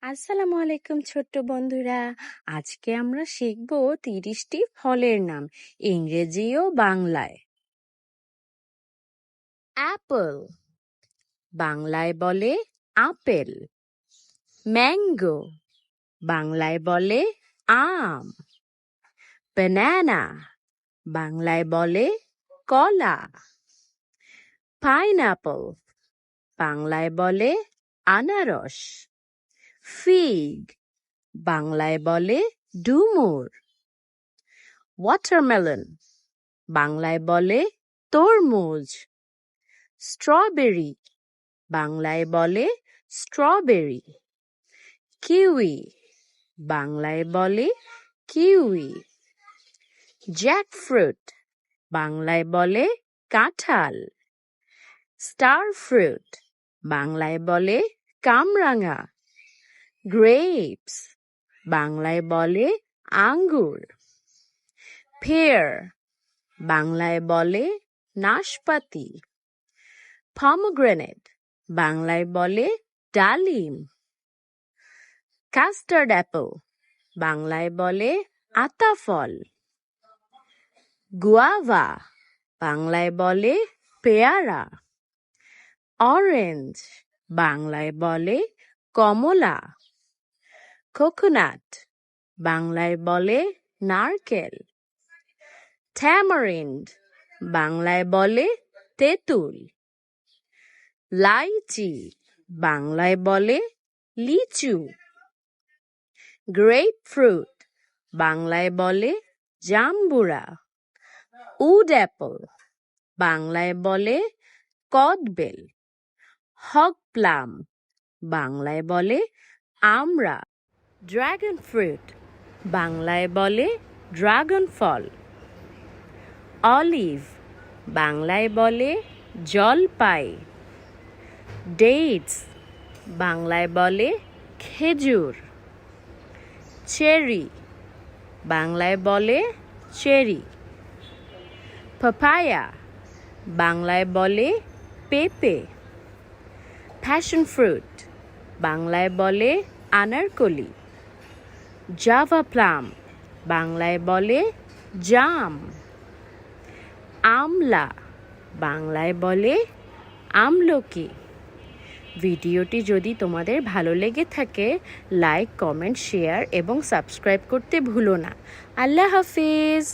আসসালামু আলাইকুম ছোট্ট বন্ধুরা। আজকে আমরা শিখব 30টি ফলের নাম ইংরেজি ও বাংলায়। অ্যাপল বাংলায় বলে আপেল। ম্যাঙ্গো বাংলায় বলে আম। ব্যানানা বাংলায় বলে কলা। পাইনঅ্যাপল বাংলায় বলে আনারস। ফিগ বাংলায় বলে ডুমুর। ওয়াটারমেলন বাংলায় বলে তরমুজ। স্ট্রবেরি বাংলায় বলে স্ট্রবেরি। কিউই বাংলায় বলে কিউই। জ্যাকফ্রুট বাংলায় বলে কাঁঠাল। স্টার ফ্রুট বাংলায় বলে কামরাঙা। গ্রেপস বাংলায় বলে আঙ্গুর। পেয়ার বাংলায় বলে নাশপাতি। পমগ্রেনেট বাংলায় বলে ডালিম। কাস্টার্ড অ্যাপল বাংলায় বলে আতাফল। গুয়াভা বাংলায় বলে পেয়ারা। অরেঞ্জ বাংলায় বলে কমলা। কোকোনাট বাংলায় বলে নারকেল। ট্যামারিন্ড বাংলায় বলে তেঁতুল। লাইচি বাংলায় বলে লিচু। গ্রেপফ্রুট বাংলায় বলে জাম্বুরা। উড অ্যাপল বাংলায় বলে কদবেল। হগ প্লাম বাংলায় বলে আমড়া। ড্রাগন ফ্রুট বাংলায় বলে ড্রাগন ফল। অলিভ বাংলায় বলে জলপাই। ডেটস বাংলায় বলে খেজুর। চেরি বাংলায় বলে চেরি। পাপায়া বাংলায় বলে পেঁপে। প্যাশন ফ্রুট বাংলায় বলে আনারকলি। জাভা প্লাম বাংলায় বলে জাম। আমলা বাংলায় বলে আমলকি। ভিডিওটি যদি তোমাদের ভালো লেগে থাকে লাইক, কমেন্ট, শেয়ার এবং সাবস্ক্রাইব করতে ভুলো না। আল্লাহ হাফিজ।